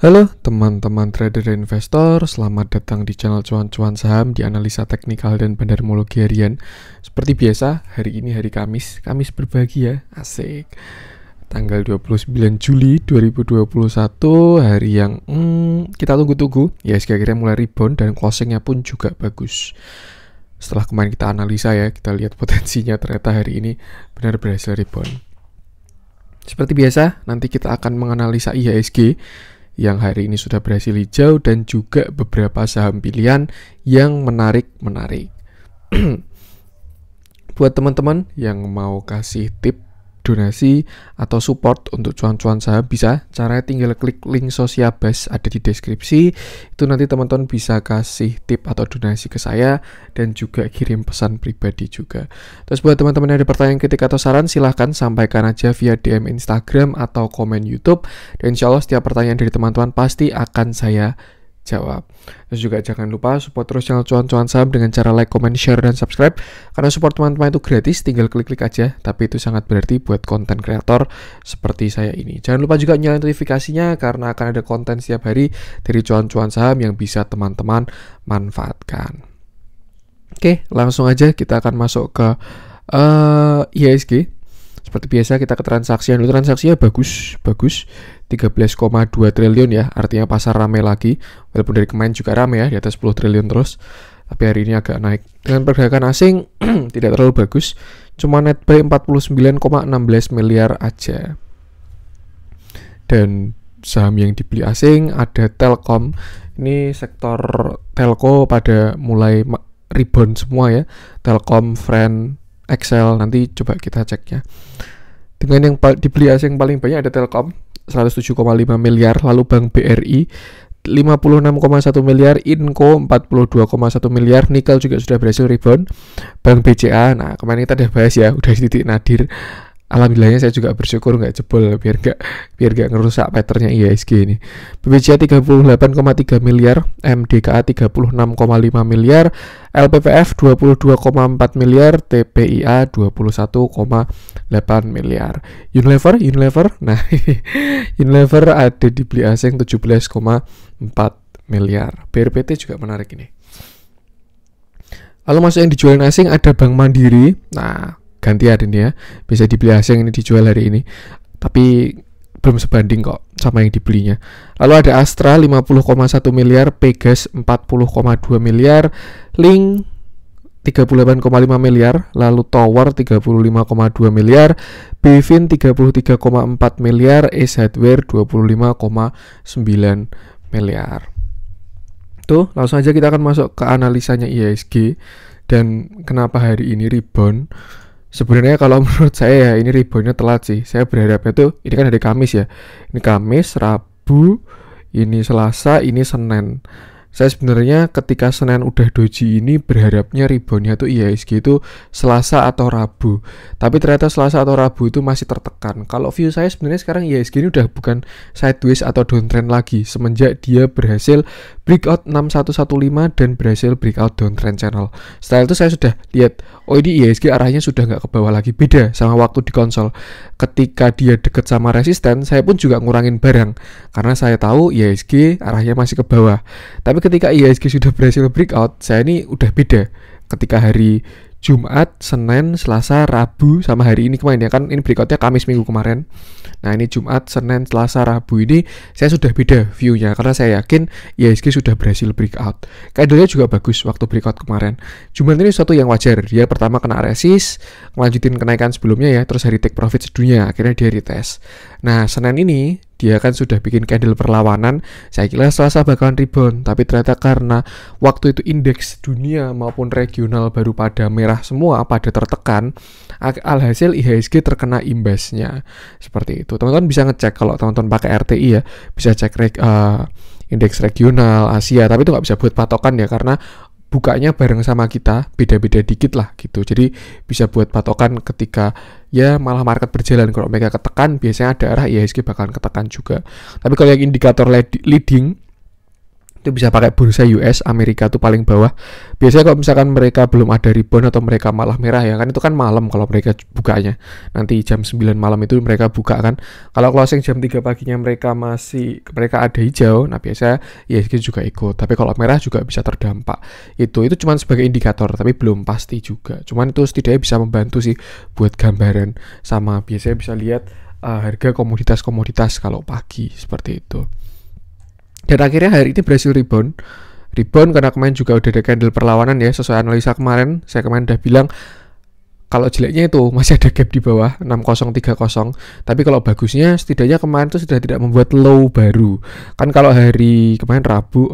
Halo teman-teman trader dan investor, selamat datang di channel Cuan-Cuan Saham di analisa teknikal dan bandarmologi harian. Seperti biasa, hari ini hari Kamis berbahagia, asik. Tanggal 29 Juli 2021, hari yang kita tunggu-tunggu. Ya, akhirnya mulai rebound dan closingnya pun juga bagus. Setelah kemarin kita analisa ya, kita lihat potensinya ternyata hari ini benar berhasil rebound. Seperti biasa, nanti kita akan menganalisa IHSG yang hari ini sudah berhasil hijau dan juga beberapa saham pilihan yang menarik. Buat teman-teman yang mau kasih tip, donasi, atau support untuk cuan-cuan saham bisa. Caranya tinggal klik link Sosiabas ada di deskripsi. Itu nanti teman-teman bisa kasih tip atau donasi ke saya dan juga kirim pesan pribadi juga. Terus buat teman-teman yang ada pertanyaan, kritik, atau saran, silahkan sampaikan aja via DM Instagram atau komen YouTube. Dan insya Allah setiap pertanyaan dari teman-teman pasti akan saya jawab. Terus juga jangan lupa support terus channel Cuan-Cuan Saham dengan cara like, comment, share, dan subscribe. Karena support teman-teman itu gratis, tinggal klik-klik aja. Tapi itu sangat berarti buat konten kreator seperti saya ini. Jangan lupa juga nyalain notifikasinya karena akan ada konten setiap hari dari Cuan-Cuan Saham yang bisa teman-teman manfaatkan. Oke, langsung aja kita akan masuk ke IHSG. Seperti biasa kita ke transaksian dulu. Transaksinya bagus 13,2 triliun ya, artinya pasar ramai lagi, walaupun dari kemarin juga ramai ya, di atas 10 triliun terus, tapi hari ini agak naik. Dengan pergerakan asing tidak terlalu bagus, cuma net buy 49,16 miliar aja. Dan saham yang dibeli asing ada Telkom. Ini sektor telco pada mulai rebound semua ya, Telkom, Friend, Excel, nanti coba kita cek ya. Dengan yang dibeli asing paling banyak ada Telkom 107,5 miliar, lalu Bank BRI 56,1 miliar, Inco 42,1 miliar, Nikel juga sudah berhasil rebound, Bank BCA, nah kemarin kita udah bahas ya, udah di titik nadir. Alhamdulillahnya saya juga bersyukur nggak jebol biar nggak ngerusak patternnya IHSG ini. BBCA 38,3 miliar, MDKA 36,5 miliar, LPPF 22,4 miliar, TPIA 21,8 miliar. Unilever, nah Unilever ada dibeli asing 17,4 miliar. BRPT juga menarik ini. Lalu masuk yang dijualin asing ada Bank Mandiri. Nah, gantian ini ya, bisa dibeli asing, ini dijual hari ini, tapi belum sebanding kok sama yang dibelinya. Lalu ada Astra 50,1 miliar, Pegas 40,2 miliar, Link 38,5 miliar, lalu Tower 35,2 miliar, Bevin 33,4 miliar, Ace Hardware 25,9 miliar. Tuh, langsung aja kita akan masuk ke analisanya IHSG dan kenapa hari ini rebound. Sebenarnya kalau menurut saya ya ini reboundnya telat sih. Saya berharapnya tuh, ini kan hari Kamis ya, ini Kamis, Rabu, ini Selasa, ini Senin. Saya sebenarnya ketika Senin udah doji ini berharapnya reboundnya tuh IHSG itu Selasa atau Rabu. Tapi ternyata Selasa atau Rabu itu masih tertekan. Kalau view saya sebenarnya sekarang IHSG ini udah bukan sideways atau downtrend lagi semenjak dia berhasil breakout 6115 dan berhasil breakout downtrend channel. Setelah itu saya sudah lihat, oh ini IHSG arahnya sudah nggak ke bawah lagi, beda sama waktu di konsol. Ketika dia deket sama resisten, saya pun juga ngurangin barang karena saya tahu IHSG arahnya masih ke bawah. Tapi ketika IHSG sudah berhasil breakout, saya ini udah beda. Ketika hari Jumat, Senin, Selasa, Rabu, sama hari ini kemarin ya kan, ini breakoutnya Kamis minggu kemarin. Nah ini Jumat, Senin, Selasa, Rabu ini saya sudah beda view-nya karena saya yakin IHSG sudah berhasil breakout. Candle-nya juga bagus waktu breakout kemarin. Jumat ini suatu yang wajar. Dia pertama kena resist, melanjutin kenaikan sebelumnya ya, terus hari take profit sedunia, akhirnya dia retest. Nah Senin ini dia kan sudah bikin candle perlawanan. Saya kira Selasa bakalan rebound, tapi ternyata karena waktu itu indeks dunia maupun regional baru pada merah semua, pada tertekan, alhasil IHSG terkena imbasnya. Seperti itu. Teman-teman bisa ngecek kalau teman-teman pakai RTI ya, bisa cek indeks regional Asia, tapi itu nggak bisa buat patokan ya karena bukanya bareng sama kita, beda-beda dikit lah gitu. Jadi bisa buat patokan ketika ya malah market berjalan. Kalau mereka ketekan, biasanya ada arah IHSG bakalan ketekan juga. Tapi kalau yang indikator leading, Itu bisa pakai bursa US Amerika tuh paling bawah. Biasanya kalau misalkan mereka belum ada rebound atau mereka malah merah ya kan, itu kan malam kalau mereka bukanya. Nanti jam 9 malam itu mereka buka kan. Kalau closing jam 3 paginya mereka ada hijau, nah biasanya IHSG juga ikut. Tapi kalau merah juga bisa terdampak. Itu cuma sebagai indikator tapi belum pasti juga. Cuman itu setidaknya bisa membantu sih buat gambaran, sama biasanya bisa lihat harga komoditas-komoditas kalau pagi seperti itu. Dan akhirnya hari ini berhasil rebound karena kemarin juga udah ada candle perlawanan ya, sesuai analisa kemarin. Saya kemarin udah bilang kalau jeleknya itu masih ada gap di bawah 6030, tapi kalau bagusnya setidaknya kemarin itu sudah tidak membuat low baru. Kan kalau hari kemarin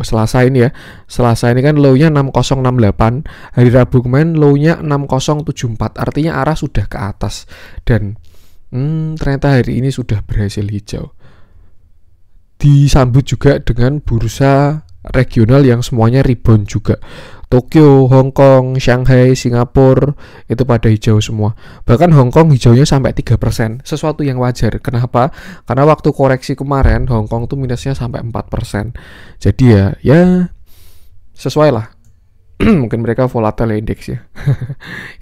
Selasa ini kan low-nya 6068, hari Rabu kemarin low-nya 6074, artinya arah sudah ke atas. Dan ternyata hari ini sudah berhasil hijau. Disambut juga dengan bursa regional yang semuanya rebound juga. Tokyo, Hong Kong, Shanghai, Singapura itu pada hijau semua. Bahkan Hong Kong hijaunya sampai 3%, sesuatu yang wajar. Kenapa? Karena waktu koreksi kemarin Hong Kong tuh minusnya sampai 4%. Jadi ya sesuai lah. Mungkin mereka volatile indeks ya.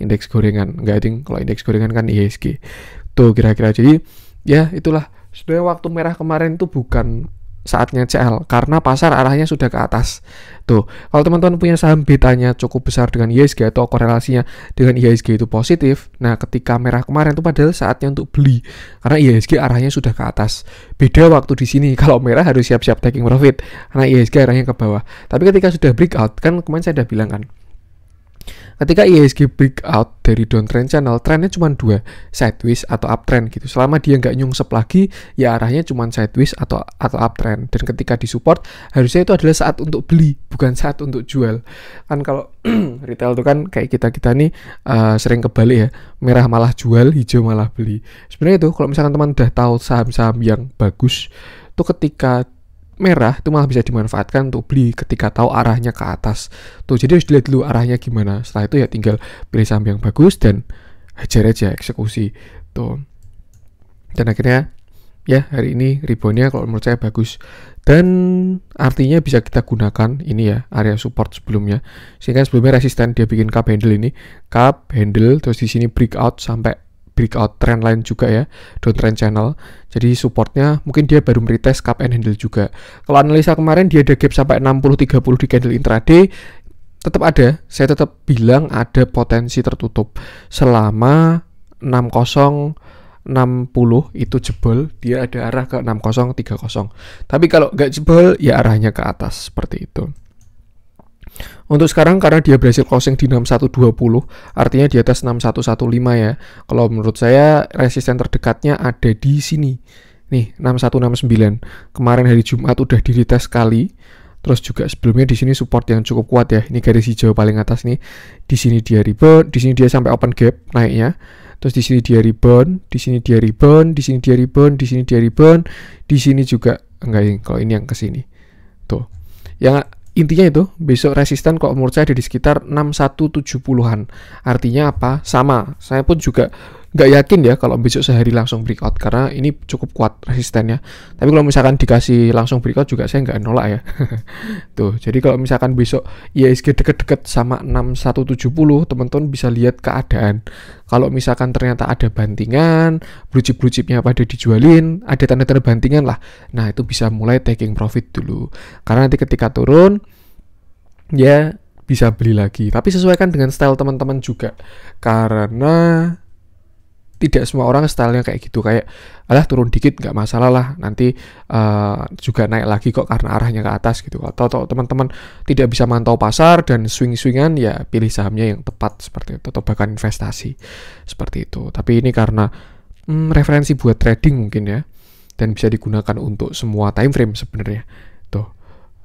Indeks gorengan. Enggak, ding, kalau indeks gorengan kan IHSG. Tuh kira-kira. Jadi ya itulah. Sebenarnya waktu merah kemarin itu bukan saatnya CL karena pasar arahnya sudah ke atas. Tuh, kalau teman-teman punya saham betanya cukup besar dengan IHSG atau korelasinya dengan IHSG itu positif, nah ketika merah kemarin itu padahal saatnya untuk beli karena IHSG arahnya sudah ke atas. Beda waktu di sini, kalau merah harus siap-siap taking profit karena IHSG arahnya ke bawah. Tapi ketika sudah breakout, kan kemarin saya udah bilang kan, ketika IHSG breakout dari downtrend channel, trennya cuma dua, sideways atau uptrend gitu. Selama dia nggak nyungsep lagi, ya arahnya cuma sideways atau uptrend. Dan ketika disupport, harusnya itu adalah saat untuk beli, bukan saat untuk jual. Kan kalau retail itu kan kayak kita nih sering kebalik ya, merah malah jual, hijau malah beli. Sebenarnya itu kalau misalkan teman udah tahu saham-saham yang bagus, tuh ketika merah itu malah bisa dimanfaatkan untuk beli ketika tahu arahnya ke atas. Tuh, jadi harus dilihat dulu arahnya gimana. Setelah itu ya tinggal pilih saham yang bagus dan hajar aja eksekusi. Tuh. Dan akhirnya ya hari ini reboundnya kalau menurut saya bagus. Dan artinya bisa kita gunakan ini ya, area support sebelumnya. Sehingga sebelumnya resisten dia bikin cup handle ini. Cup handle terus di sini breakout sampai breakout trend line juga ya, downtrend channel. Jadi supportnya mungkin dia baru meretest cup and handle juga. Kalau analisa kemarin dia ada gap sampai 60-30 di candle intraday, tetap ada. Saya tetap bilang ada potensi tertutup selama 6060 itu jebol, dia ada arah ke 6030. Tapi kalau nggak jebol ya arahnya ke atas seperti itu. Untuk sekarang karena dia berhasil closing di 6120, artinya di atas 6115 ya. Kalau menurut saya resisten terdekatnya ada di sini. Nih, 6169. Kemarin hari Jumat udah di retest sekali. Terus juga sebelumnya di sini support yang cukup kuat ya. Ini garis hijau paling atas nih. Di sini dia rebound, di sini dia sampai open gap naiknya. Terus di sini dia rebound, di sini dia rebound, di sini dia rebound, di sini dia rebound, di sini juga enggak, kalau ini yang ke sini. Tuh. Yang intinya itu, besok resisten kok menurut saya ada di sekitar 6170-an. Artinya apa? Sama. Saya pun juga nggak yakin ya kalau besok sehari langsung breakout, karena ini cukup kuat resistennya. Tapi kalau misalkan dikasih langsung breakout juga saya nggak nolak ya. Tuh, jadi kalau misalkan besok IHSG deket-deket sama 6170, teman-teman bisa lihat keadaan. Kalau misalkan ternyata ada bantingan, blue chip-nya pada dijualin, ada tanda-tanda bantingan lah. Nah, itu bisa mulai taking profit dulu. Karena nanti ketika turun, ya bisa beli lagi. Tapi sesuaikan dengan style teman-teman juga. Karena tidak semua orang stylenya kayak gitu, kayak alah turun dikit nggak masalah lah, nanti juga naik lagi kok karena arahnya ke atas gitu. Atau teman-teman tidak bisa mantau pasar dan swing-swingan, ya pilih sahamnya yang tepat seperti itu, atau bahkan investasi seperti itu. Tapi ini karena referensi buat trading mungkin ya, dan bisa digunakan untuk semua time frame sebenarnya. Tuh,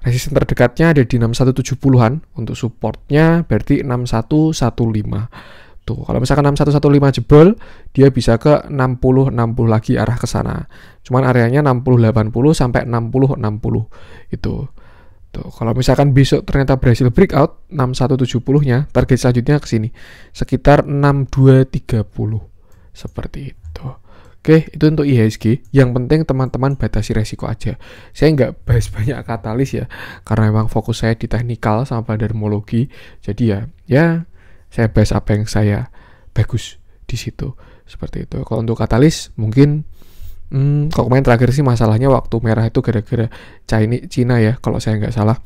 resisten terdekatnya ada di 6170-an, untuk supportnya berarti 6115. Tuh, kalau misalkan 6115 jebol, dia bisa ke 60-60 lagi arah ke sana. Cuman areanya 60-80 sampai 60-60 itu. Tuh, kalau misalkan besok ternyata berhasil breakout 6170-nya, target selanjutnya ke sini sekitar 6230. Seperti itu. Oke, itu untuk IHSG. Yang penting teman-teman batasi resiko aja. Saya nggak bahas banyak katalis ya, karena memang fokus saya di teknikal sama bandarmologi. Jadi ya saya bahas apa yang saya bagus di situ. Seperti itu. Kalau untuk katalis mungkin kalau kemarin terakhir sih masalahnya waktu merah itu gara-gara Cina ya, kalau saya nggak salah.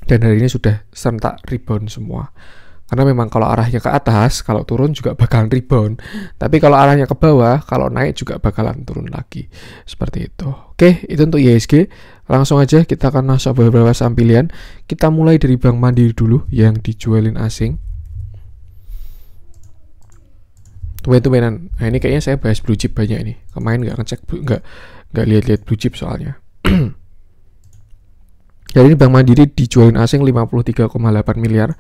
Dan hari ini sudah serentak rebound semua. Karena memang kalau arahnya ke atas, kalau turun juga bakalan rebound. Tapi kalau arahnya ke bawah, kalau naik juga bakalan turun lagi. Seperti itu. Oke, itu untuk IHSG. Langsung aja kita akan masuk beberapa saham pilihan. Kita mulai dari Bank Mandiri dulu yang dijualin asing. Tumben-tumbenan. Nah, ini kayaknya saya bahas blue chip banyak ini. Kemarin nggak ngecek, nggak lihat-lihat blue chip soalnya. Jadi ini Bank Mandiri dijualin asing 53,8 miliar.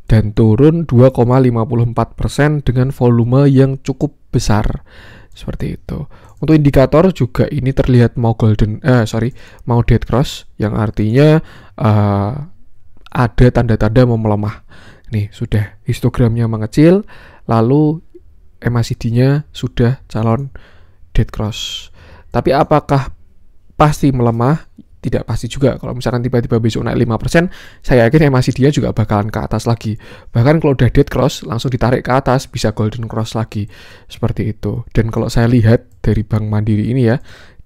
Dan turun 2,54% dengan volume yang cukup besar. Seperti itu. Untuk indikator juga ini terlihat mau dead cross, yang artinya ada tanda-tanda mau melemah. Nih, sudah histogramnya mengecil, lalu MACD-nya sudah calon dead cross. Tapi apakah pasti melemah? Tidak pasti juga. Kalau misalkan tiba-tiba besok naik 5%, saya yakin MACD-nya juga bakalan ke atas lagi. Bahkan kalau udah dead cross, langsung ditarik ke atas, bisa golden cross lagi. Seperti itu. Dan kalau saya lihat dari Bank Mandiri ini ya,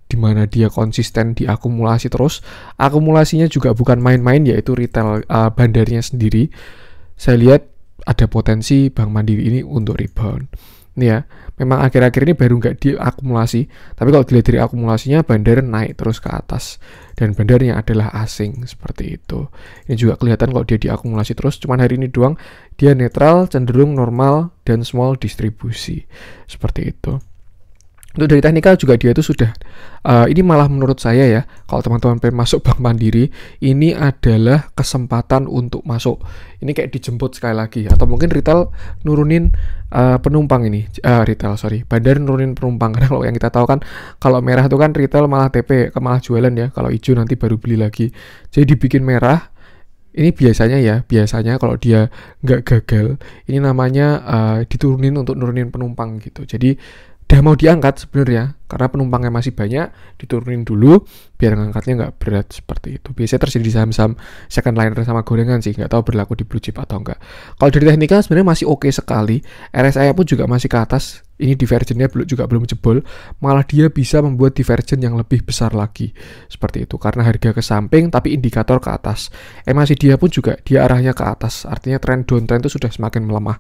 di mana dia konsisten diakumulasi terus, akumulasinya juga bukan main-main, yaitu retail bandarnya sendiri. Saya lihat ada potensi Bank Mandiri ini untuk rebound. Ini ya, memang akhir-akhir ini baru nggak diakumulasi, tapi kalau dilihat dari akumulasinya, bandar naik terus ke atas, dan bandarnya adalah asing, seperti itu. Ini juga kelihatan kalau dia diakumulasi terus, cuman hari ini doang dia netral, cenderung normal, dan small distribusi, seperti itu. Untuk dari teknikal juga dia itu sudah, ini malah menurut saya ya, kalau teman-teman pengen masuk Bank Mandiri, ini adalah kesempatan untuk masuk. Ini kayak dijemput sekali lagi, atau mungkin retail nurunin penumpang ini, bandar nurunin penumpang. Karena kalau yang kita tahu kan, kalau merah itu kan retail malah TP, malah jualan ya, kalau hijau nanti baru beli lagi. Jadi dibikin merah. Ini biasanya kalau dia nggak gagal, ini namanya diturunin untuk nurunin penumpang gitu. Jadi udah mau diangkat sebenarnya, karena penumpangnya masih banyak, diturunin dulu biar ngangkatnya nggak berat, seperti itu. Biasanya terjadi di saham-saham second liner sama gorengan sih, nggak tahu berlaku di blue chip atau enggak. Kalau dari teknikal sebenarnya masih oke sekali, RSI pun juga masih ke atas. Ini divergennya juga belum jebol, malah dia bisa membuat divergen yang lebih besar lagi, seperti itu, karena harga ke samping tapi indikator ke atas. MACD pun juga dia arahnya ke atas, artinya tren downtrend itu sudah semakin melemah.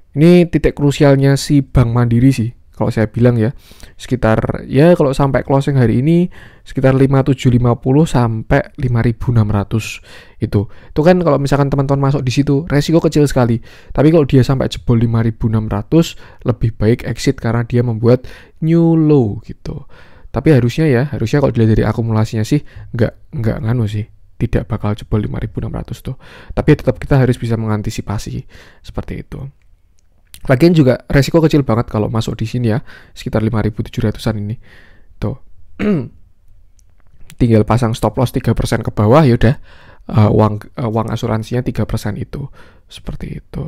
Ini titik krusialnya si Bank Mandiri sih, kalau saya bilang ya, sekitar ya kalau sampai closing hari ini sekitar 5750 sampai 5600 itu kan kalau misalkan teman-teman masuk di situ resiko kecil sekali. Tapi kalau dia sampai jebol 5600, lebih baik exit karena dia membuat new low gitu. Tapi harusnya kalau dilihat dari akumulasinya sih nggak nganu sih, tidak bakal jebol 5600 tuh. Tapi tetap kita harus bisa mengantisipasi seperti itu. Lagian juga resiko kecil banget kalau masuk di sini ya, sekitar 5.700-an ini. Tuh. Tinggal pasang stop loss 3% ke bawah, ya udah uang asuransinya 3% itu. Seperti itu.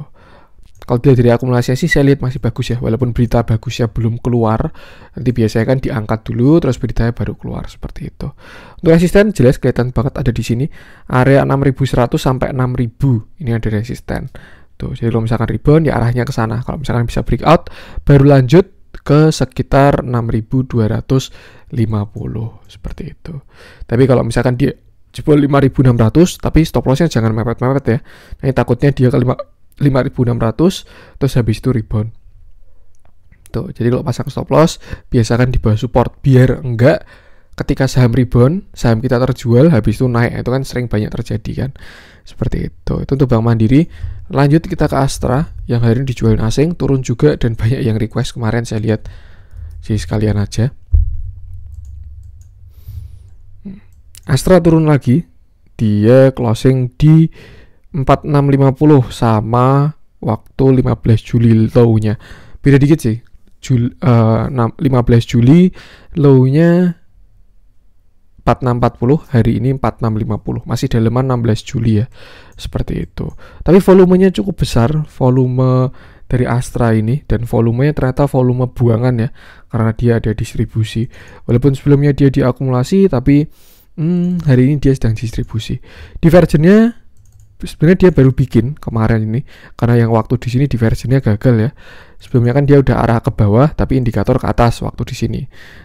Kalau dari akumulasi sih saya lihat masih bagus ya, walaupun berita bagusnya belum keluar. Nanti biasanya kan diangkat dulu terus beritanya baru keluar, seperti itu. Untuk resisten jelas kelihatan banget ada di sini. Area 6.100 sampai 6.000 ini ada resisten. Jadi kalau misalkan rebound ya arahnya ke sana. Kalau misalkan bisa breakout baru lanjut ke sekitar 6.250 seperti itu. Tapi kalau misalkan dia jebol 5.600 tapi stop lossnya jangan mepet-mepet ya. Nah, ini takutnya dia ke 5.600 terus habis itu rebound. Jadi kalau pasang stop loss biasakan di bawah support biar enggak ketika saham rebound, saham kita terjual habis itu naik. Itu kan sering banyak terjadi kan. Seperti itu. Itu untuk Bank Mandiri. Lanjut kita ke Astra yang hari ini dijualin asing, turun juga dan banyak yang request kemarin saya lihat. Jadi sekalian aja. Astra turun lagi. Dia closing di 4650 sama waktu 15 Juli low-nya. Beda dikit sih. 15 Juli low-nya 4640, hari ini 4650, masih dalaman 16 Juli ya, seperti itu. Tapi volumenya cukup besar, volume dari Astra ini, dan volumenya ternyata volume buangan ya, karena dia ada distribusi. Walaupun sebelumnya dia diakumulasi, tapi hari ini dia sedang distribusi. Divergennya sebenarnya dia baru bikin kemarin ini, karena yang waktu di sini divergennya gagal ya. Sebelumnya kan dia udah arah ke bawah tapi indikator ke atas waktu di sini.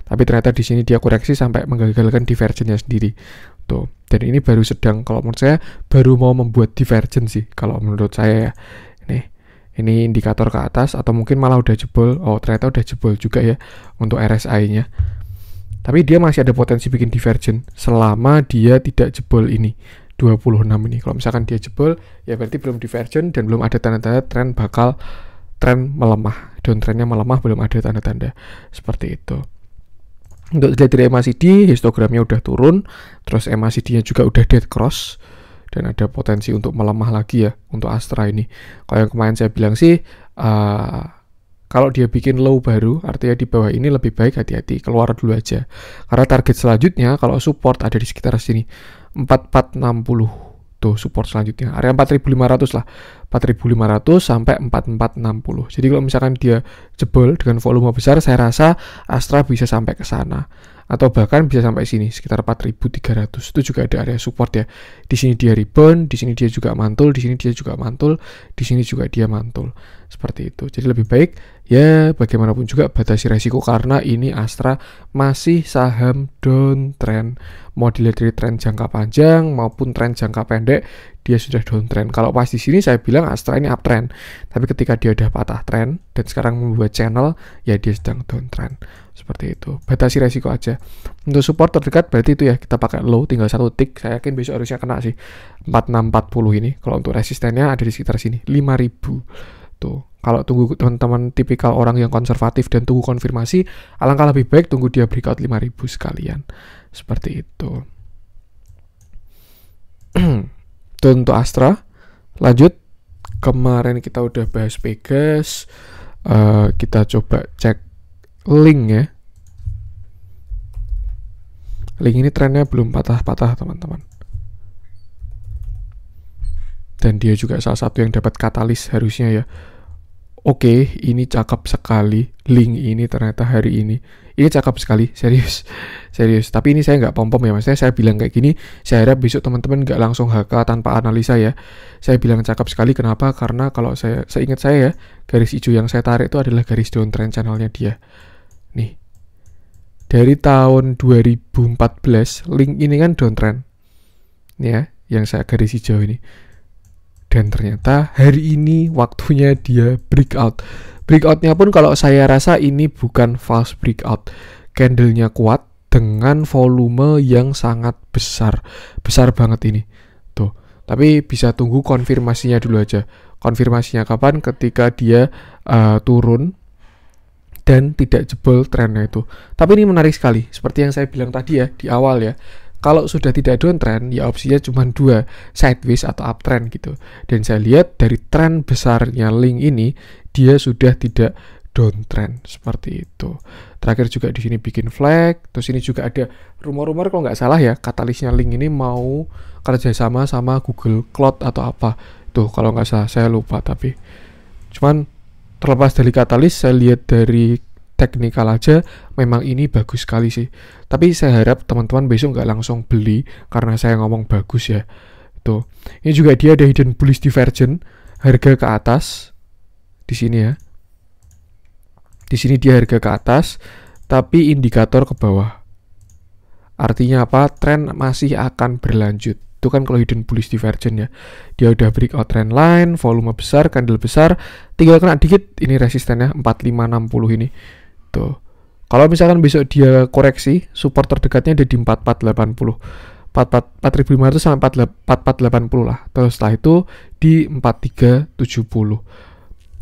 Tapi ternyata di sini dia koreksi sampai menggagalkan divergennya sendiri. Tuh. Dan ini baru sedang, kalau menurut saya baru mau membuat divergen sih kalau menurut saya ya. Ini indikator ke atas atau mungkin malah udah jebol. Oh, ternyata udah jebol juga ya untuk RSI-nya. Tapi dia masih ada potensi bikin divergen selama dia tidak jebol ini 26 ini. Kalau misalkan dia jebol, ya berarti belum divergen dan belum ada tanda-tanda tren melemah. Downtrendnya melemah, belum ada tanda-tanda seperti itu. Untuk dilihat dari MACD, histogramnya udah turun, terus MACD-nya juga udah dead cross, dan ada potensi untuk melemah lagi ya untuk Astra ini. Kalau yang kemarin saya bilang sih, kalau dia bikin low baru, artinya di bawah ini lebih baik hati-hati, keluar dulu aja. Karena target selanjutnya, kalau support ada di sekitar sini, 4460. Tuh support selanjutnya, area 4500 lah, 4500 sampai 4460. Jadi kalau misalkan dia jebol dengan volume besar, saya rasa Astra bisa sampai ke sana. Atau bahkan bisa sampai sini sekitar 4300. Itu juga ada area support ya. Di sini dia rebound, di sini dia juga mantul, di sini dia juga mantul, di sini juga dia mantul. Seperti itu. Jadi lebih baik ya bagaimanapun juga batasi resiko, karena ini Astra masih saham downtrend. Mau dilihat dari tren jangka panjang maupun tren jangka pendek, dia sudah downtrend. Kalau pas di sini saya bilang Astra ini uptrend. Tapi ketika dia udah patah trend dan sekarang membuat channel, ya dia sedang downtrend. Seperti itu. Batasi resiko aja. Untuk support terdekat berarti itu ya, kita pakai low tinggal 1 tick. Saya yakin besok harusnya kena sih 4640 ini. Kalau untuk resistennya ada di sekitar sini 5000. Tuh. Kalau tunggu teman-teman tipikal orang yang konservatif dan tunggu konfirmasi, alangkah lebih baik tunggu dia breakout 5000 sekalian. Seperti itu. Itu untuk Astra. Lanjut, kemarin kita udah bahas Pegas. Kita coba cek Link ya. Link ini trennya belum patah-patah teman-teman. Dan dia juga salah satu yang dapat katalis harusnya ya. Oke, ini cakep sekali. Link ini ternyata hari ini cakep sekali, serius. Tapi ini saya nggak pom-pom ya, maksudnya saya bilang kayak gini, saya harap besok teman-teman nggak langsung HK tanpa analisa ya. Saya bilang cakep sekali, kenapa? Karena kalau saya ingat saya ya, garis hijau yang saya tarik itu adalah garis downtrend channelnya dia. Nih, dari tahun 2014, Link ini kan downtrend. Nih ya, yang saya garis hijau ini. Dan ternyata hari ini waktunya dia breakout. Breakoutnya pun kalau saya rasa ini bukan false breakout. Candlenya kuat dengan volume yang sangat besar. Besar banget ini. Tuh. Tapi bisa tunggu konfirmasinya dulu aja. Konfirmasinya kapan? Ketika dia turun dan tidak jebol trennya itu. Tapi ini menarik sekali. Seperti yang saya bilang tadi ya, di awal ya. Kalau sudah tidak downtrend, ya opsinya cuma 2, sideways atau uptrend gitu. Dan saya lihat dari tren besarnya Link ini, dia sudah tidak downtrend seperti itu. Terakhir juga di sini bikin flag. Terus ini juga ada rumor-rumor kalau nggak salah ya, katalisnya Link ini mau kerjasama sama Google Cloud atau apa. Tuh kalau nggak salah, saya lupa tapi. Cuman terlepas dari katalis, saya lihat dari teknikal aja memang ini bagus sekali sih. Tapi saya harap teman-teman besok nggak langsung beli karena saya ngomong bagus ya. Tuh. Ini juga dia ada hidden bullish divergence, harga ke atas di sini ya. Di sini dia harga ke atas tapi indikator ke bawah. Artinya apa? Tren masih akan berlanjut. Itu kan kalau hidden bullish divergence ya. Dia udah breakout trend line, volume besar, candle besar, tinggal kena dikit ini resistennya 4560 ini. Tuh. Kalau misalkan besok dia koreksi, support terdekatnya ada di 4480. 4500 sampai 4480 lah. Terus setelah itu di 4370.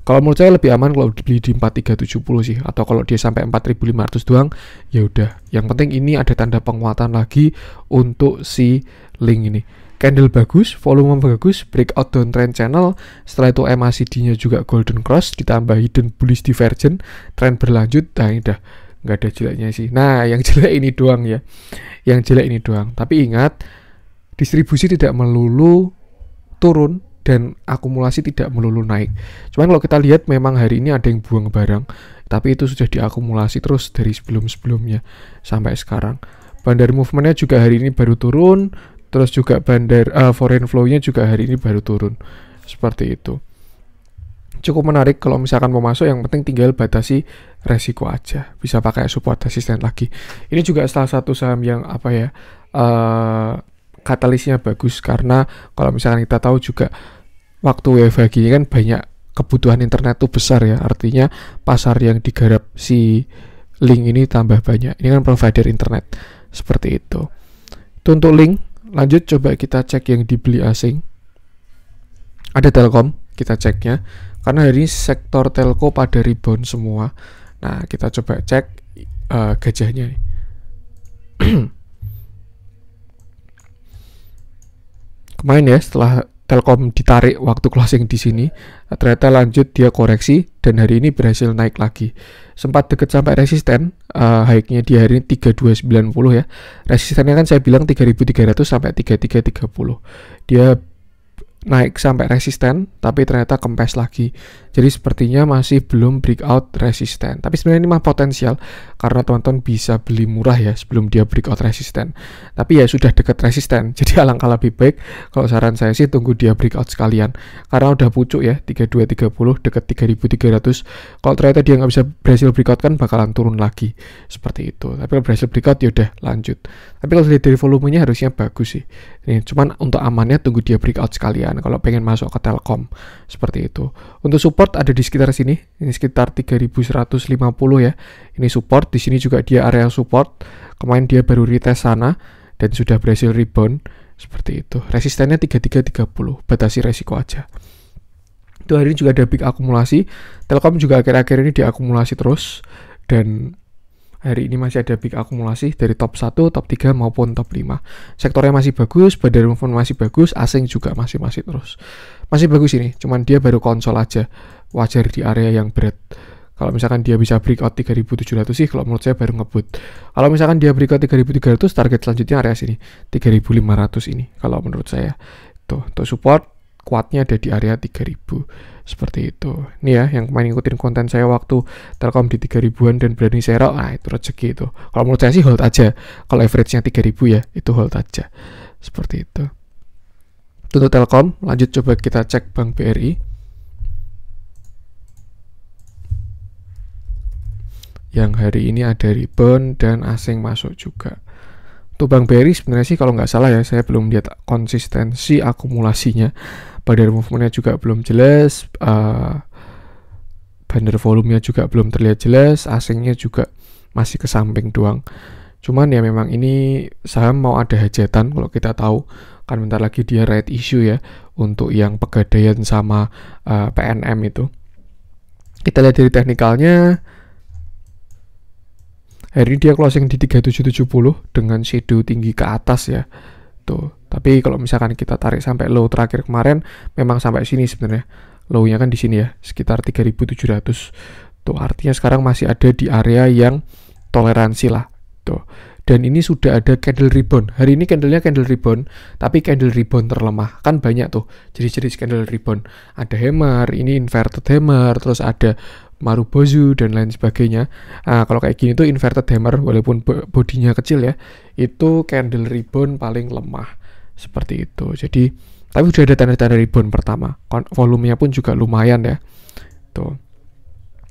Kalau menurut saya lebih aman kalau dibeli di 4370 sih, atau kalau dia sampai 4500 doang, ya udah. Yang penting ini ada tanda penguatan lagi untuk si Link ini. Candle bagus, volume bagus, breakout downtrend channel. Setelah itu MACD-nya juga golden cross, ditambah hidden bullish divergence, tren berlanjut. Nah ini udah nggak ada jeleknya sih. Nah yang jelek ini doang ya, yang jelek ini doang. Tapi ingat, distribusi tidak melulu turun dan akumulasi tidak melulu naik. Cuman kalau kita lihat memang hari ini ada yang buang barang, tapi itu sudah diakumulasi terus dari sebelum-sebelumnya sampai sekarang. Bandar movementnya juga hari ini baru turun, terus juga bandar foreign flow-nya juga hari ini baru turun. Seperti itu. Cukup menarik kalau misalkan mau masuk, yang penting tinggal batasi resiko aja. Bisa pakai support resisten lagi. Ini juga salah satu saham yang katalisnya bagus, karena kalau misalkan kita tahu juga waktu WFH gini kan banyak kebutuhan internet tuh besar ya, artinya pasar yang digarap si Link ini tambah banyak. Ini kan provider internet seperti itu. Itu untuk Link. Lanjut coba kita cek yang dibeli asing. Ada Telkom, kita ceknya karena hari ini sektor telco pada rebound semua. Nah, kita coba cek gajahnya nih. Kemarin ya, setelah Telkom ditarik waktu closing di sini, ternyata lanjut dia koreksi dan hari ini berhasil naik lagi. Sempat deket sampai resisten, high-nya di hari ini 3290 ya. Resistennya kan saya bilang 3300 sampai 3330. Dia naik sampai resisten, tapi ternyata kempes lagi. Jadi sepertinya masih belum breakout resisten. Tapi sebenarnya ini mah potensial, karena teman-teman bisa beli murah ya sebelum dia breakout resisten. Tapi ya sudah dekat resisten, jadi alangkah lebih baik kalau saran saya sih tunggu dia breakout sekalian. Karena udah pucuk ya, 3230 dekat 3300. Kalau ternyata dia nggak bisa berhasil breakout kan bakalan turun lagi. Seperti itu. Tapi kalau berhasil breakout ya udah lanjut. Tapi kalau dilihat dari volumenya harusnya bagus sih. Ini cuman untuk amannya tunggu dia breakout sekalian kalau pengen masuk ke Telkom. Seperti itu. Untuk support ada di sekitar sini. Ini sekitar 3150 ya. Ini support, di sini juga dia area support. Kemarin dia baru retest sana dan sudah berhasil rebound. Seperti itu. Resistennya 3330. Batasi resiko aja. Itu hari ini juga ada big akumulasi. Telkom juga akhir-akhir ini diakumulasi terus, dan hari ini masih ada big akumulasi dari top 1, top 3 maupun top 5. Sektornya masih bagus, bandar movement masih bagus, asing juga masih terus. Masih bagus ini, cuman dia baru konsol aja. Wajar di area yang berat. Kalau misalkan dia bisa breakout 3700 sih kalau menurut saya baru ngebut. Kalau misalkan dia breakout 3300, target selanjutnya area sini, 3500 ini kalau menurut saya. Tuh, untuk support kuatnya ada di area 3000. Seperti itu. Ini ya yang kemarin ngikutin konten saya waktu Telkom di 3000-an dan berani serok, nah itu rezeki itu. Kalau menurut saya sih hold aja. Kalau average-nya 3000 ya, itu hold aja. Seperti itu. Untuk Telkom, lanjut coba kita cek Bank BRI. Yang hari ini ada rebound dan asing masuk juga. Untuk Bank BRI sebenarnya sih kalau nggak salah ya, saya belum lihat konsistensi akumulasinya. Bandar movementnya juga belum jelas, bandar volumenya juga belum terlihat jelas, asingnya juga masih ke samping doang. Cuman ya memang ini saham mau ada hajatan, kalau kita tahu kan bentar lagi dia right issue ya untuk yang Pegadaian sama PNM itu. Kita lihat dari teknikalnya, hari ini dia closing di 3770 dengan shadow tinggi ke atas ya. Tuh. Tapi kalau misalkan kita tarik sampai low terakhir kemarin, memang sampai sini sebenarnya. Low-nya kan di sini ya, sekitar 3700. Tuh, artinya sekarang masih ada di area yang toleransi lah. Tuh. Dan ini sudah ada candle rebound. Hari ini candlenya candle rebound, tapi candle rebound terlemah. Kan banyak tuh jenis-jenis candle rebound. Ada hammer, ini inverted hammer, terus ada Marubozu dan lain sebagainya. Kalau kayak gini tuh inverted hammer, walaupun bodinya kecil ya, itu candle rebound paling lemah. Seperti itu. Jadi, tapi sudah ada tanda-tanda rebound pertama. Volumenya pun juga lumayan ya. Tuh.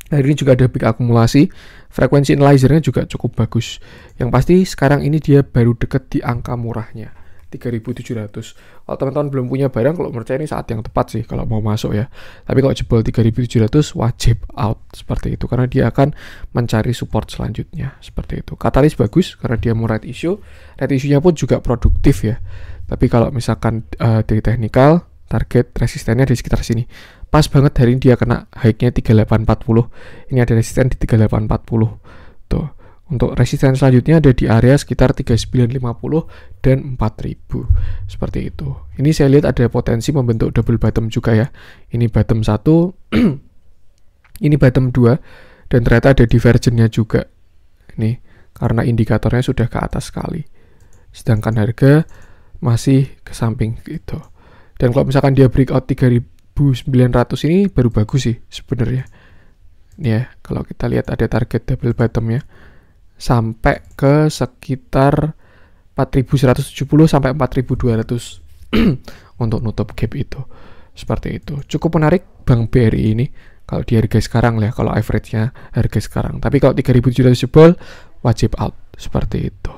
Hari ini juga ada big akumulasi. Frekuensi analyzer-nya juga cukup bagus. Yang pasti sekarang ini dia baru deket di angka murahnya, 3700. Kalau teman-teman belum punya barang, kalau menurut saya ini saat yang tepat sih kalau mau masuk ya. Tapi kalau jebol 3700 wajib out seperti itu, karena dia akan mencari support selanjutnya seperti itu. Katalis bagus karena dia mau right issue. Right issue-nya pun juga produktif ya. Tapi kalau misalkan dari teknikal, target resistennya di sekitar sini. Pas banget hari ini dia kena high-nya 3840. Ini ada resisten di 3840. Tuh. Untuk resisten selanjutnya ada di area sekitar 3950 dan 4000. Seperti itu. Ini saya lihat ada potensi membentuk double bottom juga ya. Ini bottom 1, ini bottom 2, dan ternyata ada divergennya juga. Ini karena indikatornya sudah ke atas sekali. Sedangkan harga masih ke samping gitu. Dan kalau misalkan dia breakout 3.900 ini baru bagus sih sebenarnya. Ya, kalau kita lihat ada target double bottom ya. Sampai ke sekitar 4.170 sampai 4.200 untuk nutup gap itu. Seperti itu. Cukup menarik Bank BRI ini kalau di harga sekarang lah, kalau average-nya harga sekarang. Tapi kalau 3.700 jebol wajib out. Seperti itu.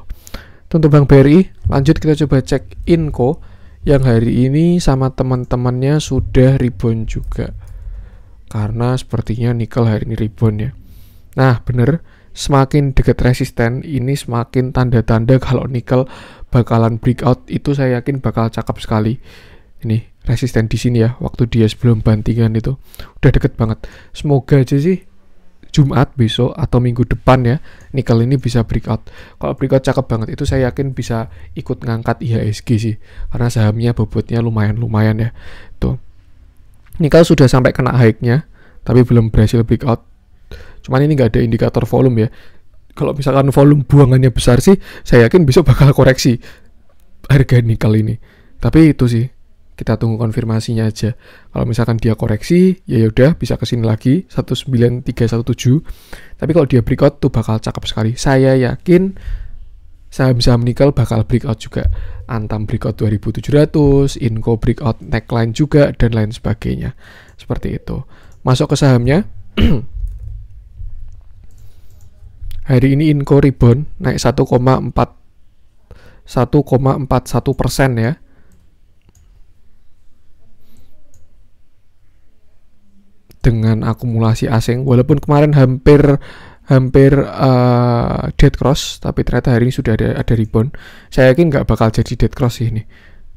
Untuk Bank BRI, lanjut kita coba cek Inco yang hari ini sama teman-temannya sudah rebound juga. Karena sepertinya nikel hari ini rebound ya. Nah, bener, semakin dekat resisten ini semakin tanda-tanda kalau nikel bakalan breakout. Itu saya yakin bakal cakep sekali. Ini resisten di sini ya, waktu dia sebelum bantingan itu udah deket banget. Semoga aja sih Jumat besok atau minggu depan ya nikel ini bisa breakout. Kalau breakout cakep banget, itu saya yakin bisa ikut ngangkat IHSG sih, karena sahamnya bobotnya lumayan ya. Tuh, nikel sudah sampai kena high-nya tapi belum berhasil breakout. Cuman ini nggak ada indikator volume ya. Kalau misalkan volume buangannya besar sih, saya yakin besok bakal koreksi harga nikel ini. Tapi itu sih, kita tunggu konfirmasinya aja. Kalau misalkan dia koreksi, ya udah bisa kesini lagi 19317. Tapi kalau dia breakout tuh bakal cakep sekali. Saya yakin saham-saham nikel bakal breakout juga. Antam breakout 2700, Inco breakout neckline juga, dan lain sebagainya. Seperti itu. Masuk ke sahamnya. Hari ini Inco rebound naik 1,41% ya. Dengan akumulasi asing, walaupun kemarin hampir dead cross, tapi ternyata hari ini sudah ada rebound. Saya yakin nggak bakal jadi dead cross sih ini.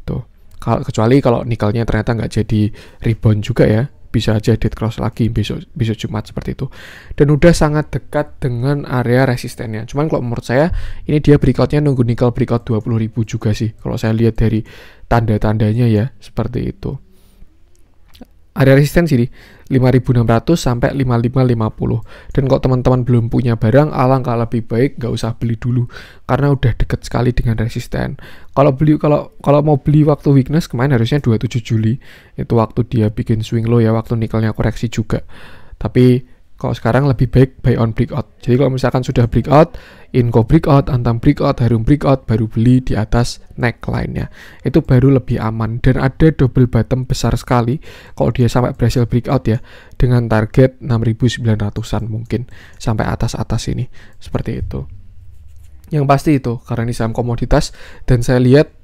Tuh, kecuali kalau nikelnya ternyata nggak jadi rebound juga ya, bisa aja dead cross lagi besok Jumat seperti itu. Dan udah sangat dekat dengan area resistennya. Cuman kalau menurut saya ini dia breakoutnya nunggu nikel breakout 20.000 juga sih. Kalau saya lihat dari tanda-tandanya ya seperti itu. Ada resistensi di 5.600 sampai 5.550. Dan kalau teman-teman belum punya barang, alangkah lebih baik nggak usah beli dulu karena udah deket sekali dengan resisten. Kalau mau beli waktu weakness, kemarin harusnya 27 Juli itu waktu dia bikin swing low ya, waktu nikelnya koreksi juga. Tapi kalau sekarang lebih baik buy on breakout. Jadi kalau misalkan sudah breakout, Inco breakout, Antam breakout, Harum breakout, baru beli di atas neckline-nya. Itu baru lebih aman. Dan ada double bottom besar sekali kalau dia sampai berhasil breakout ya, dengan target 6.900-an mungkin sampai atas-atas ini. Seperti itu. Yang pasti itu, karena ini saham komoditas dan saya lihat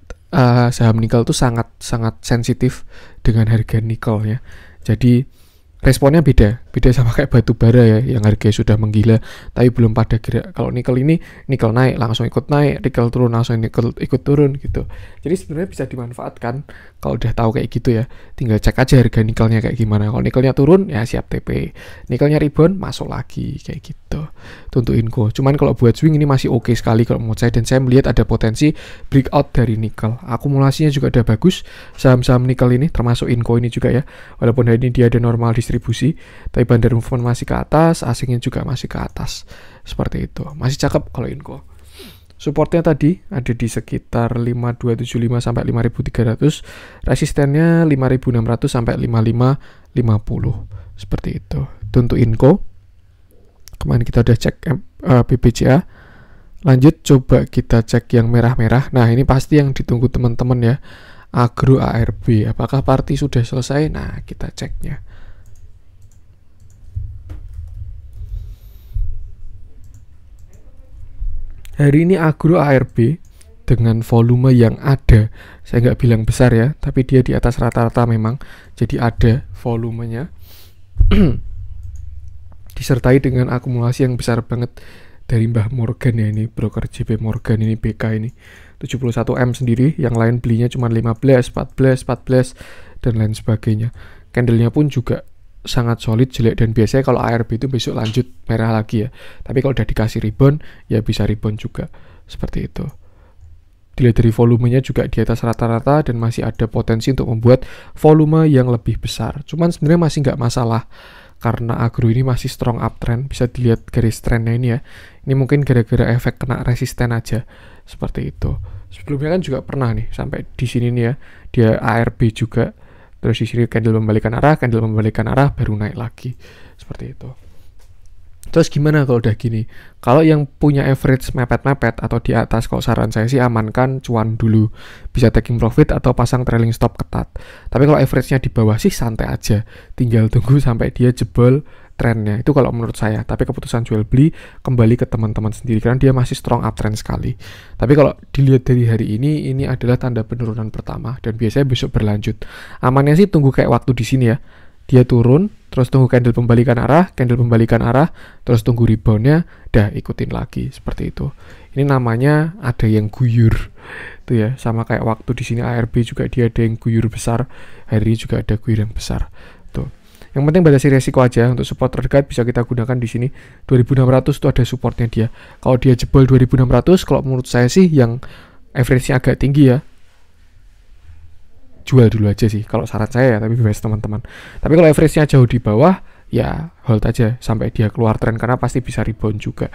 saham nikel itu sangat sensitif dengan harga nikelnya. Jadi responnya beda sama kayak batu bara ya, yang harganya sudah menggila tapi belum pada gerak. Kalau nikel ini, nikel naik langsung ikut naik, nikel turun langsung nikel ikut turun gitu. Jadi sebenarnya bisa dimanfaatkan kalau udah tahu kayak gitu ya. Tinggal cek aja harga nikelnya kayak gimana. Kalau nikelnya turun ya siap TP, nikelnya rebound masuk lagi kayak gitu. Untuk Inco. Cuman kalau buat swing ini masih oke sekali kalau menurut saya, dan saya melihat ada potensi breakout dari nikel. Akumulasinya juga udah bagus saham-saham nikel ini, termasuk Inco ini juga ya. Walaupun hari ini dia ada normal distribusi, tapi bandar movement masih ke atas, asingnya juga masih ke atas. Seperti itu. Masih cakep kalau Inco. Supportnya tadi ada di sekitar 5275 sampai 5300, resistennya 5600 sampai 5550. Seperti itu. Untuk Inco. Kemarin kita udah cek BBCA. Lanjut coba kita cek yang merah-merah. Nah, ini pasti yang ditunggu teman-teman ya. Agro ARB. Apakah party sudah selesai? Nah, kita ceknya. Hari ini Agro ARB dengan volume yang ada, saya nggak bilang besar ya, tapi dia di atas rata-rata memang, jadi ada volumenya, disertai dengan akumulasi yang besar banget dari Mbah Morgan ya, ini broker JP Morgan, ini BK ini 71M sendiri, yang lain belinya cuma 15, 14, dan lain sebagainya. Candlenya pun juga sangat solid, jelek, dan biasanya kalau ARB itu besok lanjut merah lagi ya. Tapi kalau udah dikasih rebound, ya bisa rebound juga. Seperti itu. Dilihat dari volumenya juga di atas rata-rata dan masih ada potensi untuk membuat volume yang lebih besar. Cuman sebenarnya masih nggak masalah karena agro ini masih strong uptrend. Bisa dilihat garis trendnya ini ya. Ini mungkin gara-gara efek kena resisten aja. Seperti itu. Sebelumnya kan juga pernah nih sampai di sini nih ya, dia ARB juga. Terus di sini candle membalikan arah, baru naik lagi. Seperti itu. Terus gimana kalau udah gini? Kalau yang punya average mepet-mepet atau di atas, kalau saran saya sih amankan cuan dulu. Bisa taking profit atau pasang trailing stop ketat. Tapi kalau average-nya di bawah sih santai aja. Tinggal tunggu sampai dia jebol trennya. Itu kalau menurut saya. Tapi keputusan jual beli kembali ke teman-teman sendiri karena dia masih strong uptrend sekali. Tapi kalau dilihat dari hari ini adalah tanda penurunan pertama dan biasanya besok berlanjut. Amannya sih tunggu kayak waktu di sini ya. Dia turun, terus tunggu candle pembalikan arah, terus tunggu reboundnya, dah ikutin lagi seperti itu. Ini namanya ada yang guyur, tuh ya, sama kayak waktu di sini ARB juga dia ada yang guyur besar, hari ini juga ada guyur yang besar, tuh. Yang penting batasi resiko aja. Untuk support terdekat bisa kita gunakan di sini 2600 tuh ada supportnya dia. Kalau dia jebol 2600, kalau menurut saya sih yang average-nya agak tinggi ya, jual dulu aja sih kalau saran saya ya, tapi bebas teman-teman. Tapi kalau average-nya jauh di bawah ya hold aja sampai dia keluar tren karena pasti bisa rebound juga.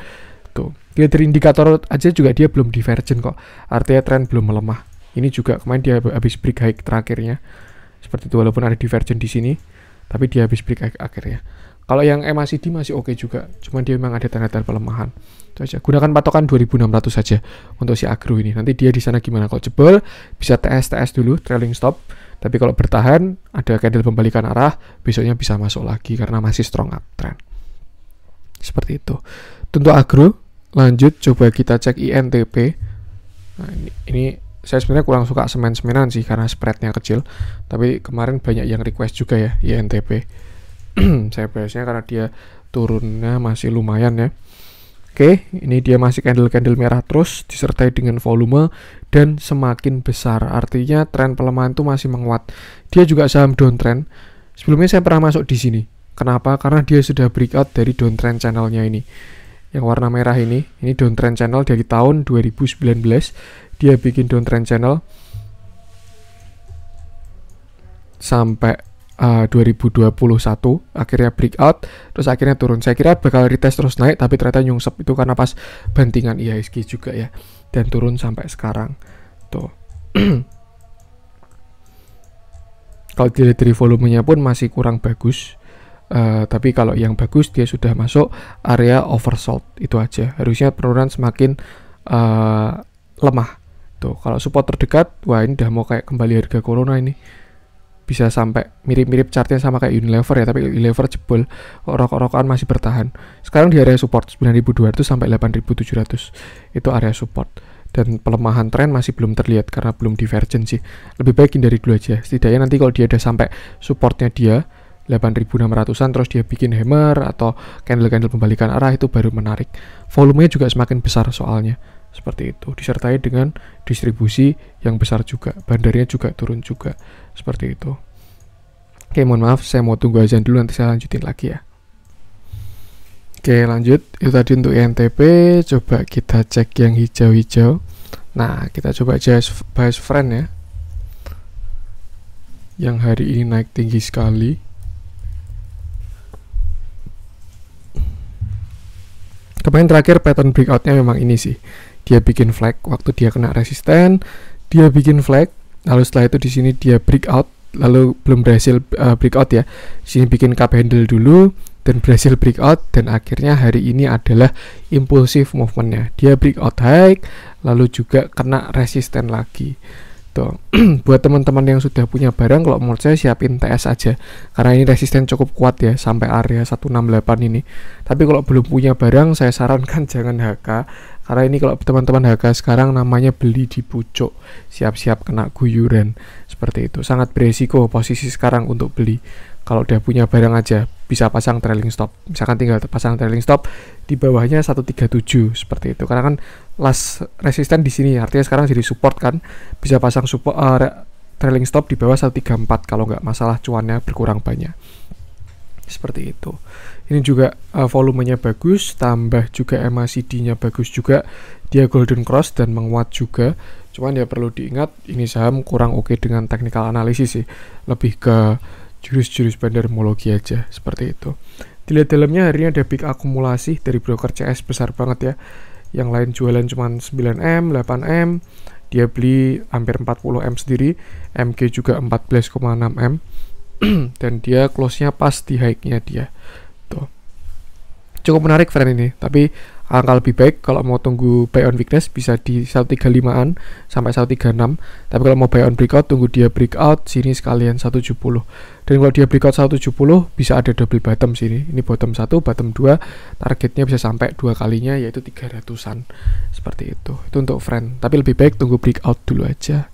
Tuh, dia dari indikator aja juga dia belum divergent kok. Artinya tren belum melemah. Ini juga kemarin dia habis break high terakhirnya. Seperti itu walaupun ada divergent di sini, tapi dia habis break high akhirnya. Kalau yang MACD masih oke juga, cuman dia memang ada tanda-tanda pelemahan. Itu aja. Gunakan patokan 2600 saja untuk si agro ini. Nanti dia di sana gimana? Kalau jebol bisa TS dulu, trailing stop. Tapi kalau bertahan, ada candle pembalikan arah, besoknya bisa masuk lagi karena masih strong uptrend. Seperti itu. Untuk agro, lanjut coba kita cek INTP. Nah, ini saya sebenarnya kurang suka semen-semenan sih karena spreadnya kecil. Tapi kemarin banyak yang request juga ya INTP. Saya bahasnya karena dia turunnya masih lumayan ya. Oke, ini dia masih candle-candle merah terus disertai dengan volume dan semakin besar. Artinya tren pelemahan itu masih menguat. Dia juga saham downtrend. Sebelumnya saya pernah masuk di sini. Kenapa? Karena dia sudah breakout dari downtrend channelnya ini. Yang warna merah ini downtrend channel dari tahun 2019. Dia bikin downtrend channel sampai 2021 akhirnya breakout, terus akhirnya turun. Saya kira bakal retest terus naik, tapi ternyata nyungsep itu karena pas bantingan IHSG juga ya, dan turun sampai sekarang tuh. Kalau dilihat dari volumenya pun masih kurang bagus, tapi kalau yang bagus dia sudah masuk area oversold. Itu aja, harusnya penurunan semakin lemah tuh. Kalau support terdekat, wah ini udah mau kayak kembali harga corona ini. Bisa sampai mirip-mirip chartnya sama kayak Unilever ya, tapi Unilever jebol, rok-rokan masih bertahan. Sekarang di area support 9.200 sampai 8.700 itu area support, dan pelemahan tren masih belum terlihat karena belum divergent sih. Lebih baik hindari dulu aja. Setidaknya nanti kalau dia udah sampai supportnya dia 8.600-an terus dia bikin hammer atau candle-candle pembalikan arah, itu baru menarik. Volumenya juga semakin besar soalnya. Seperti itu, disertai dengan distribusi yang besar juga, bandarnya juga turun juga, seperti itu. Oke, mohon maaf, saya mau tunggu azan dulu, nanti saya lanjutin lagi ya. Oke, lanjut. Itu tadi untuk INTP. Coba kita cek yang hijau-hijau. Nah, kita coba aja bahas friend ya, yang hari ini naik tinggi sekali. Kemarin terakhir pattern breakoutnya memang ini sih. Dia bikin flag waktu dia kena resisten, dia bikin flag, lalu setelah itu di sini dia breakout, lalu belum berhasil breakout ya. Di sini bikin cup handle dulu dan berhasil breakout, dan akhirnya hari ini adalah impulsive movementnya. Dia breakout high, lalu juga kena resisten lagi. Tuh. Buat teman-teman yang sudah punya barang, kalau menurut saya siapin TS aja karena ini resisten cukup kuat ya sampai area 168 ini. Tapi kalau belum punya barang, saya sarankan jangan HK, karena ini kalau teman-teman HK sekarang namanya beli di pucuk, siap-siap kena guyuran. Seperti itu, sangat beresiko posisi sekarang untuk beli. Kalau udah punya barang aja bisa pasang trailing stop. Misalkan tinggal pasang trailing stop di bawahnya 137 seperti itu. Karena kan last resisten di sini, artinya sekarang jadi support kan. Bisa pasang support trailing stop di bawah 134 kalau nggak masalah cuannya berkurang banyak. Seperti itu. Ini juga volumenya bagus, tambah juga MACD-nya bagus juga. Dia golden cross dan menguat juga. Cuman ya perlu diingat, ini saham kurang oke dengan technical analysis sih. Lebih ke jurus-jurus bandarmologi aja, seperti itu. Dilihat dalamnya hari ini ada big akumulasi dari broker CS besar banget ya. Yang lain jualan cuma 9M, 8M, dia beli hampir 40M sendiri, MG juga 14,6M dan dia close-nya pas di high-nya dia. Tuh. Cukup menarik friend ini, tapi angka lebih baik kalau mau tunggu buy on weakness bisa di 135an sampai 136, tapi kalau mau buy on breakout tunggu dia breakout sini sekalian 170. Dan kalau dia breakout 170 bisa ada double bottom sini. Ini bottom 1, bottom 2, targetnya bisa sampai 2 kalinya yaitu 300-an. Seperti itu. Itu untuk friend, tapi lebih baik tunggu breakout dulu aja.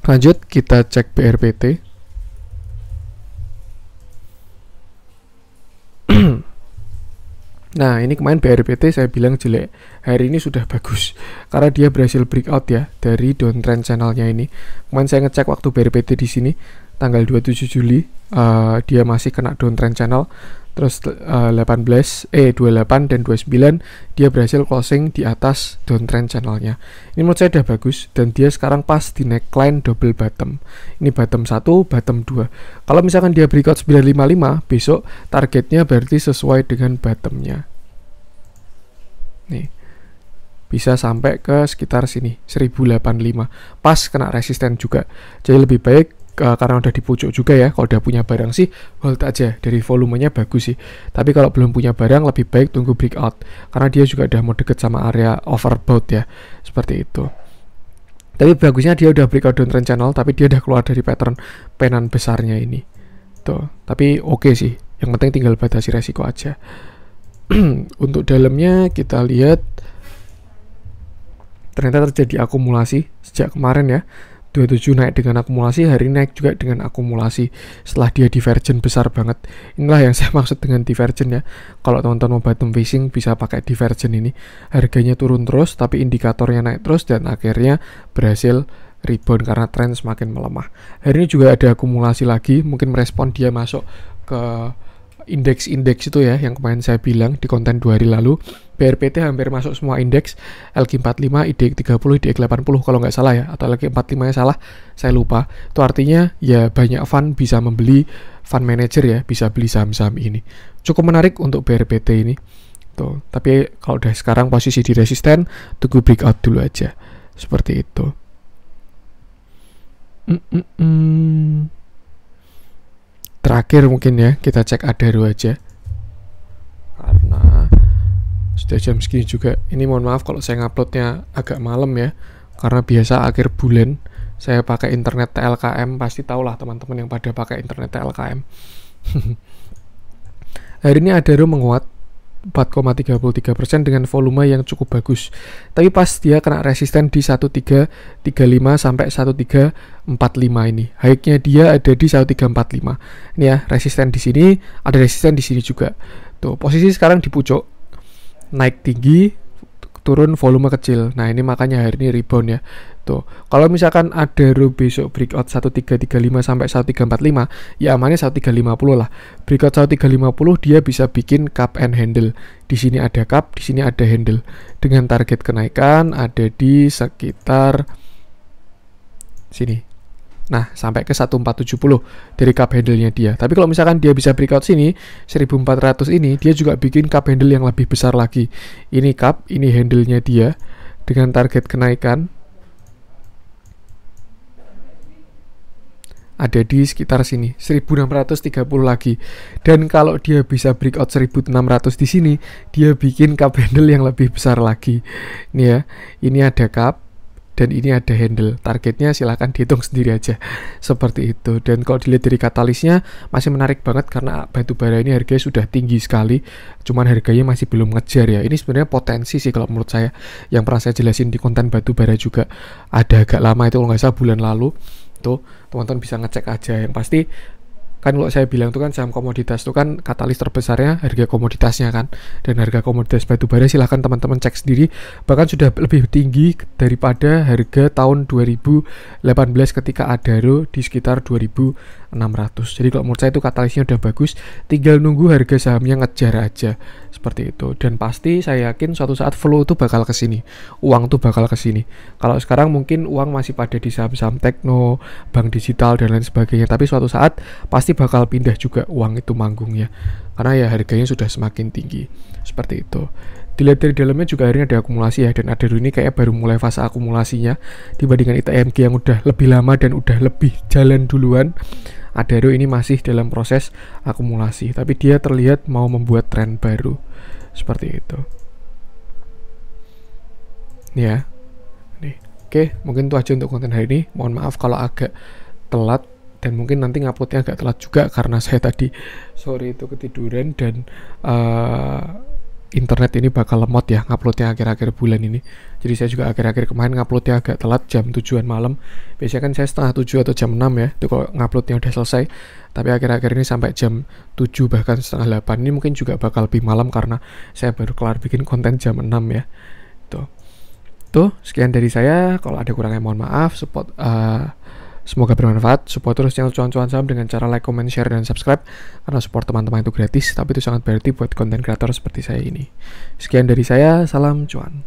Lanjut kita cek BRPT. Nah, ini kemarin BRPT saya bilang jelek. Hari ini sudah bagus karena dia berhasil breakout ya dari downtrend channelnya ini. Kemarin saya ngecek waktu BRPT di sini tanggal 27 Juli, dia masih kena downtrend channel. Terus 28 dan 29 dia berhasil closing di atas downtrend channelnya. Ini menurut saya udah bagus dan dia sekarang pas di neckline double bottom. Ini bottom 1, bottom 2. Kalau misalkan dia breakout 955 besok targetnya berarti sesuai dengan bottomnya. Nih. Bisa sampai ke sekitar sini 1085. Pas kena resisten juga. Jadi lebih baik karena udah di pucuk juga ya, kalau udah punya barang sih hold aja, dari volumenya bagus sih. Tapi kalau belum punya barang lebih baik tunggu breakout karena dia juga udah mau deket sama area overbought ya, seperti itu. Tapi bagusnya dia udah breakout downtrend channel, tapi dia udah keluar dari pattern penan besarnya ini tuh. Tapi oke sih, yang penting tinggal batasi resiko aja. Untuk dalamnya kita lihat ternyata terjadi akumulasi sejak kemarin ya. 27 naik dengan akumulasi, hari ini naik juga dengan akumulasi setelah dia divergen besar banget. Inilah yang saya maksud dengan divergen ya. Kalau teman-teman mau bottom fishing bisa pakai divergen ini. Harganya turun terus tapi indikatornya naik terus dan akhirnya berhasil rebound karena tren semakin melemah. Hari ini juga ada akumulasi lagi, mungkin merespon dia masuk ke indeks-indeks itu ya yang kemarin saya bilang di konten 2 hari lalu. BRPT hampir masuk semua indeks, LQ45, IDX30, IDX80 kalau nggak salah ya, atau LQ45 nya salah, saya lupa. Itu artinya ya banyak fund bisa membeli, fund manager ya bisa beli saham-saham ini. Cukup menarik untuk BRPT ini. Tuh, tapi kalau udah sekarang posisi di resisten, tunggu breakout dulu aja. Seperti itu. Terakhir mungkin ya, kita cek Adaro aja. Karena sudah jam segini juga. Ini mohon maaf kalau saya nguploadnya agak malam ya, karena biasa akhir bulan saya pakai internet TLKM. Pasti tahulah teman-teman yang pada pakai internet TLKM. Hari ini Adaro menguat 4,33% dengan volume yang cukup bagus. Tapi pas dia kena resisten di 1335 sampai 1345 ini. High-nya dia ada di 1345. Ini ya, resisten di sini, ada resisten di sini juga. Tuh, posisi sekarang di pucuk. Naik tinggi, turun volume kecil. Nah, ini makanya hari ini rebound ya. Tuh, kalau misalkan Adaro besok breakout 1335 sampai 1345, ya amannya 1350 lah. Breakout 1350 dia bisa bikin cup and handle. Di sini ada cup, di sini ada handle. Dengan target kenaikan ada di sekitar sini. Nah, sampai ke 1470 dari cup handle-nya dia. Tapi kalau misalkan dia bisa breakout sini 1400 ini, dia juga bikin cup handle yang lebih besar lagi. Ini cup, ini handle-nya dia dengan target kenaikan ada di sekitar sini 1630 lagi. Dan kalau dia bisa breakout 1600 di sini, dia bikin cup handle yang lebih besar lagi. Ini ya, ini ada cup dan ini ada handle. Targetnya silahkan dihitung sendiri aja. Seperti itu. Dan kalau dilihat dari katalisnya masih menarik banget karena batu bara ini harganya sudah tinggi sekali. Cuman harganya masih belum ngejar ya. Ini sebenarnya potensi sih kalau menurut saya. Yang pernah saya jelasin di konten batu bara juga. Ada agak lama itu kalau nggak salah bulan lalu. Tuh, teman-teman bisa ngecek aja. Yang pasti kan kalau saya bilang tuh kan saham komoditas tuh kan katalis terbesarnya harga komoditasnya kan, dan harga komoditas batubara silahkan teman-teman cek sendiri, bahkan sudah lebih tinggi daripada harga tahun 2018 ketika Adaro di sekitar 2600. Jadi kalau menurut saya itu katalisnya udah bagus, tinggal nunggu harga sahamnya ngejar aja seperti itu. Dan pasti saya yakin suatu saat flow itu bakal ke sini, uang tuh bakal ke sini. Kalau sekarang mungkin uang masih pada di saham-saham tekno, bank digital dan lain sebagainya, tapi suatu saat pasti bakal pindah juga uang itu manggungnya, karena ya harganya sudah semakin tinggi seperti itu. Dilihat dari dalamnya juga akhirnya ada akumulasi ya, dan Adaro ini kayak baru mulai fase akumulasinya dibandingkan ITMG yang udah lebih lama dan udah lebih jalan duluan. Adaro ini masih dalam proses akumulasi, tapi dia terlihat mau membuat tren baru seperti itu ya. Nih, oke, mungkin itu aja untuk konten hari ini. Mohon maaf kalau agak telat, dan mungkin nanti nguploadnya agak telat juga karena saya tadi sore itu ketiduran, dan internet ini bakal lemot ya nguploadnya akhir-akhir bulan ini. Jadi saya juga akhir-akhir kemarin nguploadnya agak telat, jam 7-an malam. Biasanya kan saya setengah 7 atau jam 6 ya, itu kalau nguploadnya udah selesai. Tapi akhir-akhir ini sampai jam 7 bahkan setengah 8. Ini mungkin juga bakal lebih malam karena saya baru kelar bikin konten jam 6 ya. Tuh, sekian dari saya. Kalau ada kurangnya mohon maaf. Semoga bermanfaat. Support terus channel Cuan-Cuan Saham dengan cara like, comment, share, dan subscribe. Karena support teman-teman itu gratis, tapi itu sangat berarti buat konten kreator seperti saya ini. Sekian dari saya, salam cuan.